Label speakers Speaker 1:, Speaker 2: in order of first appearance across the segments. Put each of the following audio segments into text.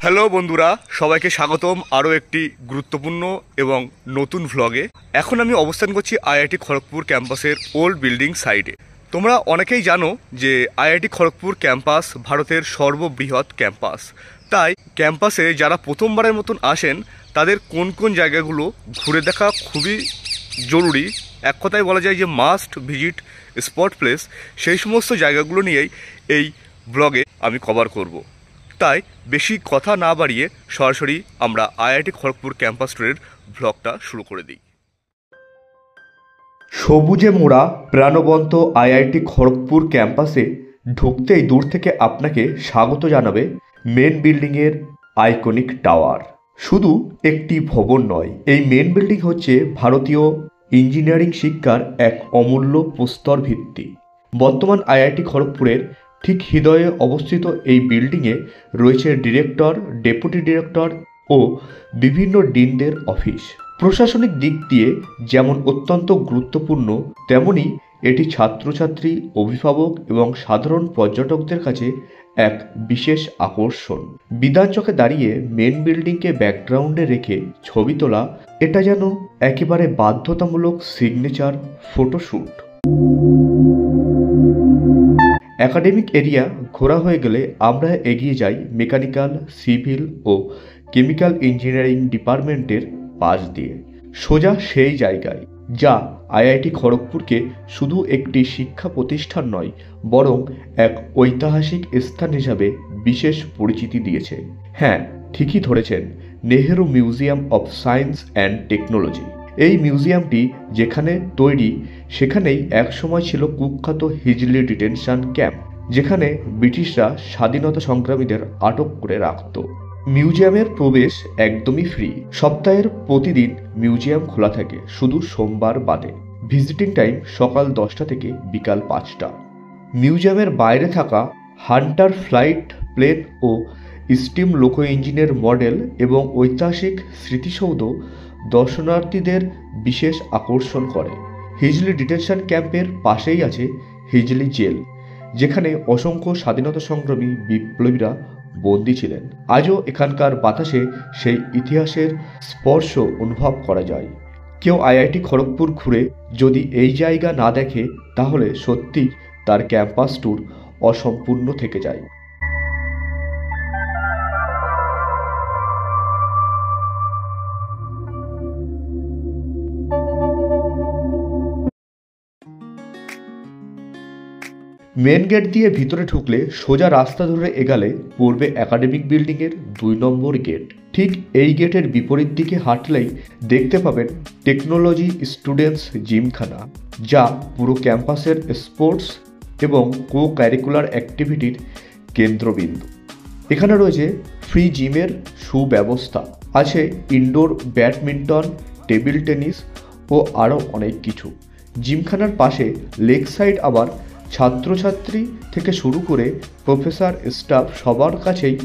Speaker 1: Hello বন্ধুরা, সবাইকে স্বাগতম আরও একটি গুরুত্বপূর্ণ এবং নতুন ভ্লগে। এখন আমি অবস্থান করছি আইআইটি খড়গপুর ক্যাম্পাসের ওল্ড বিল্ডিং সাইডে। তোমরা অনেকেই জানো যে আইআইটি খড়গপুর ক্যাম্পাস ভারতের সর্ববৃহৎ ক্যাম্পাস। তাই ক্যাম্পাসে যারা প্রথমবারের মতন আসেন তাদের কোন কোন জায়গাগুলো ঘুরে দেখা খুবই জরুরি, এক কথায় বলা যায় যে মাস্ট ভিজিট স্পট প্লেস, সেই সমস্ত জায়গাগুলো নিয়েই এই ব্লগে আমি কভার করব। তাই বেশি কথা না বাড়িয়ে সরাসরি আমরা আইআইটি খড়গপুর ক্যাম্পাস ট্যুরের ব্লগটা শুরু করে দিই। সবুজে মোড়া প্রাণবন্ত আইআইটি খড়গপুর ক্যাম্পাসে ঢুকতেই দূর থেকে আপনাকে স্বাগত জানাবে মেন বিল্ডিংয়ের আইকনিক টাওয়ার। শুধু একটি ভবন নয়, এই মেন বিল্ডিং হচ্ছে ভারতীয় ইঞ্জিনিয়ারিং শিক্ষার এক অমূল্য প্রস্তর ভিত্তি। বর্তমান আইআইটি খড়গপুরের ঠিক হৃদয়ে অবস্থিত এই বিল্ডিংয়ে রয়েছে ডিরেক্টর, ডেপুটি ডিরেক্টর ও বিভিন্ন ডিনদের অফিস। প্রশাসনিক দিক দিয়ে যেমন অত্যন্ত গুরুত্বপূর্ণ, তেমনি এটি ছাত্রছাত্রী, অভিভাবক এবং সাধারণ পর্যটকদের কাছে এক বিশেষ আকর্ষণ। বিধান চকে দাঁড়িয়ে মেন বিল্ডিংকে ব্যাকগ্রাউন্ডে রেখে ছবি তোলা, এটা যেন একেবারে বাধ্যতামূলক সিগনেচার ফটোশ্যুট। একাডেমিক এরিয়া ঘোরা হয়ে গেলে আমরা এগিয়ে যাই মেকানিক্যাল, সিভিল ও কেমিক্যাল ইঞ্জিনিয়ারিং ডিপার্টমেন্টের পাশ দিয়ে, সোজা সেই জায়গায় যা আইআইটি খড়গপুরকে শুধু একটি শিক্ষা প্রতিষ্ঠান নয়, বরং এক ঐতিহাসিক স্থান হিসাবে বিশেষ পরিচিতি দিয়েছে। হ্যাঁ, ঠিকই ধরেছেন, Nehru museum of science and technology. এই মিউজিয়ামটি যেখানে তৈরি, সেখানেই একসময় ছিল কুখ্যাত হিজলি ডিটেনশন ক্যাম্প, যেখানে ব্রিটিশরা স্বাধীনতা সংগ্রামীদের আটক করে রাখত। মিউজিয়ামের প্রবেশ একদমই ফ্রি। সপ্তাহের প্রতিদিন মিউজিয়াম খোলা থাকে, শুধু সোমবার বাদে। ভিজিটিং টাইম সকাল 10টা থেকে বিকাল 5টা। মিউজিয়ামের বাইরে থাকা হান্টার ফ্লাইট প্লেন ও স্টিম লোকো ইঞ্জিনের মডেল এবং ঐতিহাসিক স্মৃতিসৌধ দর্শনার্থীদের বিশেষ আকর্ষণ করে। হিজলি ডিটেনশন ক্যাম্পের পাশেই আছে হিজলি জেল, যেখানে অসংখ্য স্বাধীনতা সংগ্রামী বিপ্লবীরা বন্দী ছিলেন। আজও এখানকার বাতাসে সেই ইতিহাসের স্পর্শ অনুভব করা যায়। কেউ আইআইটি খড়গপুর ঘুরে যদি এই জায়গা না দেখে, তাহলে সত্যি তার ক্যাম্পাস ট্যুর অসম্পূর্ণ থেকে যায়। মেন গেট দিয়ে ভিতরে ঢুকলে সোজা রাস্তা ধরে এগালে পড়বে একাডেমিক বিল্ডিংয়ের 2 নম্বর গেট। ঠিক এই গেটের বিপরীত দিকে হাঁটলেই দেখতে পাবেন টেকনোলজি স্টুডেন্টস জিমখানা, যা পুরো ক্যাম্পাসের স্পোর্টস এবং কো কারিকুলার অ্যাক্টিভিটির কেন্দ্রবিন্দু। এখানে রয়েছে ফ্রি জিমের সুব্যবস্থা, আছে ইনডোর ব্যাডমিন্টন, টেবিল টেনিস ও আরও অনেক কিছু। জিমখানার পাশে লেক সাইড আবার ছাত্রছাত্রী থেকে শুরু করে প্রফেসর, স্টাফ সবার কাছেই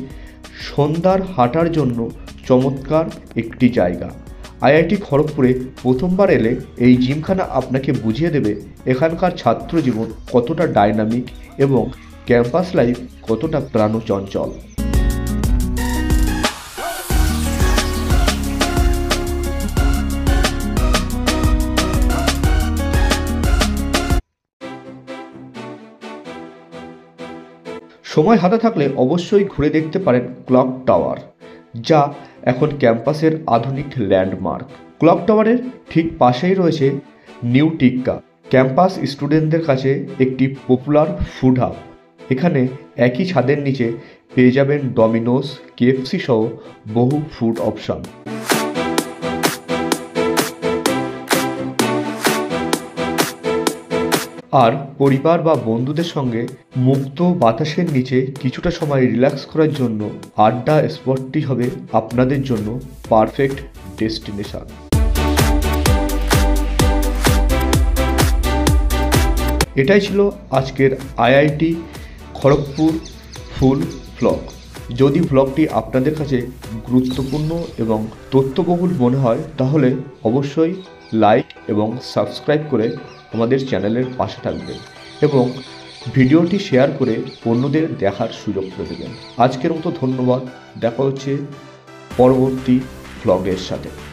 Speaker 1: সন্ধ্যার হাঁটার জন্য চমৎকার একটি জায়গা। আইআইটি খড়গপুরে প্রথমবার এলে এই জিমখানা আপনাকে বুঝিয়ে দেবে এখানকার ছাত্র জীবন কতটা ডাইনামিক এবং ক্যাম্পাস লাইফ কতটা প্রাণচঞ্চল। সময় হাতে থাকলে অবশ্যই ঘুরে দেখতে পারেন ক্লক টাওয়ার, যা এখন ক্যাম্পাসের আধুনিক ল্যান্ডমার্ক। ক্লক টাওয়ারের ঠিক পাশেই রয়েছে নিউ টিক্কা, ক্যাম্পাস স্টুডেন্টদের কাছে একটি পপুলার ফুড হাব। এখানে একই ছাদের নিচে পেয়ে যাবেন ডমিনোস, কেএফসি সহ বহু ফুড অপশন। আর পরিবার বা বন্ধুদের সঙ্গে মুক্ত বাতাসের নিচে কিছুটা সময় রিল্যাক্স করার জন্য আড্ডা স্পটটি হবে আপনাদের জন্য পারফেক্ট ডেস্টিনেশন। এটাই ছিল আজকের আইআইটি খড়গপুর ফুল ভ্লগ। যদি ভ্লগটি আপনাদের কাছে গুরুত্বপূর্ণ এবং তথ্যবহুল মনে হয়, তাহলে অবশ্যই লাইক এবং সাবস্ক্রাইব করে আমাদের চ্যানেলের পাশে থাকবেন এবং ভিডিওটি শেয়ার করে অন্যদের দেখার সুযোগ করে দেবেন। আজকের মতো ধন্যবাদ। দেখা হচ্ছে পরবর্তী ভ্লগের সাথে।